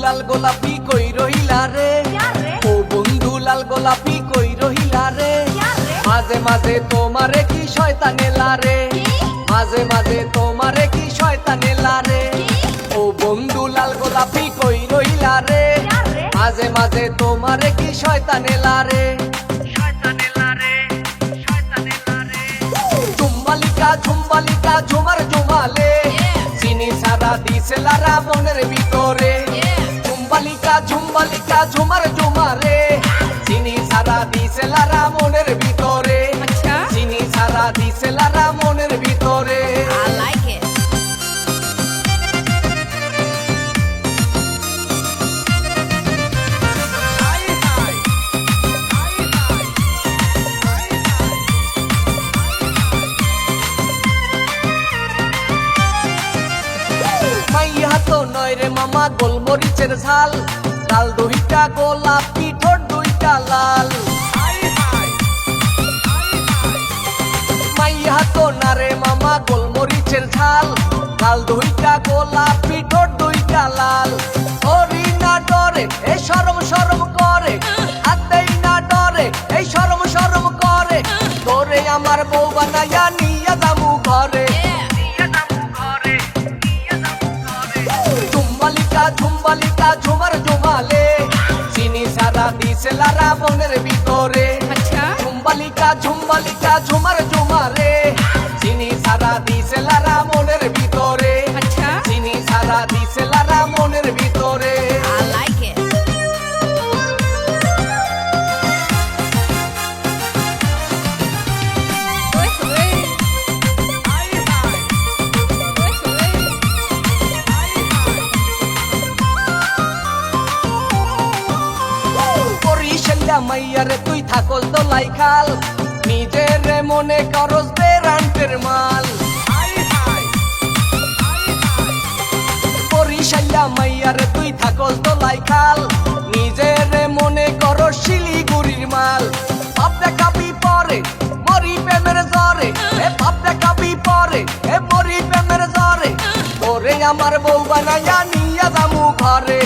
লাল গোলাপি কই রহিলা রে, ও বন্ধু লাল গোলাপি কই রহিলা রে। মাঝে মাঝে তোমারে কি শয়তানে লারে, মাঝে মাঝে তোমারে কি শয়তানে লারে। ও বন্ধু লাল গোলাপি কই রহিলা রে, মাঝে মাঝে তোমারে কি শয়তানে লারে। ঝুম্বালিকা ঝুম্বালিকা ঝুমার ঝুমালে, চিনি সারা দিছে লারা মনের ভিতরে। ঝুম্বালিকা ঝুম্বালিকা ঝুমার ঝুমারে, চিনি সারা দিছে লারা মনের ভিতরে। চিনি সারা দিছে লারা মনের ভিতরে। মাইয়া তো নয় রে মামা গোলমরিচের ঝাল, লাল দুইটা গোলাপি ঠোঁট দুইটা লাল। মাইয়া তো না রে মামা গোলমরিচের ঝাল, লাল দুইটা গোলাপি ঠোঁট দুইটা লাল। ওরি না ডরে এই শরম শরম করে, হাতেই না ডরে এই শরম শরম করে। তোরে আমার বউ বানাইয়া নিয়া যামু ঘরে। ঝুম্বালিকা ঝুম্বালিকা ঝুমার ঝুমালে, চিনি সারা দিছে লারা মনের ভিতরে। ঝুম্বালিকা ঝুম্বালিকা ঝুমার ঝুমারে, চিনি সারা দিছে লারা মনের ভিতরে। চিনি সারা দিছে লারা মনের ভিতরে। মাইয়ারে তুই থাকস দোলাই খাল, নিজের মনে করস বেরান্টের মাল। বরিশাইয়া মাইয়ারে তুই থাকস দোলাই খাল, নিজের মনে করস শিলিগুড়ির মাল। বাপ দেখাবি পরে মরি প্রেমের জ্বরে, বাপ দেখাবি পরে মরি প্রেমের জ্বরে। তোরে আমার বউ বানাইয়া নিয়া যামু ঘরে।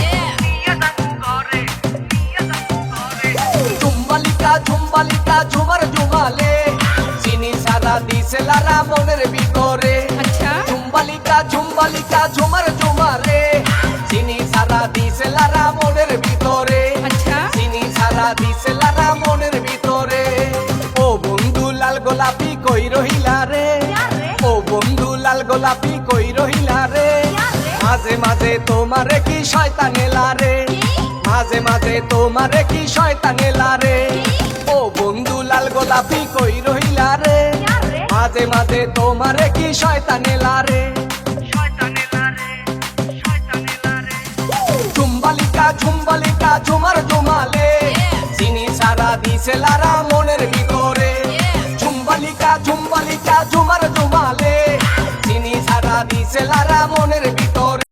ঝুম্বালিকা ঝুমার ঝুমালে, চিনি সারা দিছে লারা মনের ভিতরে। ঝুম্বালিকা ঝুম্বালিকা ঝুমার ঝুমারে, চিনি সারা দিছে লারা মনের ভিতরে। চিনি সারা দিছে লারা মনের ভিতরে। ও বন্ধু লাল গোলাপি কই রহিলা রে, ও বন্ধু লাল গোলাপি কই রহিলা রে। মাঝে মাঝে তোমারে কি শয়তানে লারে, মাঝে মাঝে তোমারে কি শয়তানে লারে। ও বন্ধু লাল গোলাপি কই রহিলা রে, মাঝে মাঝে তোমারে কি শয়তানে লারে। ঝুম্বালিকা ঝুম্বালিকা ঝুমার ঝুমালে, চিনি সারা দিছে লারা মনের ভিতরে। ঝুম্বালিকা ঝুম্বালিকা ঝুমার ঝুমালে, চিনি সারা দিছে লারা মনের ভিতরে।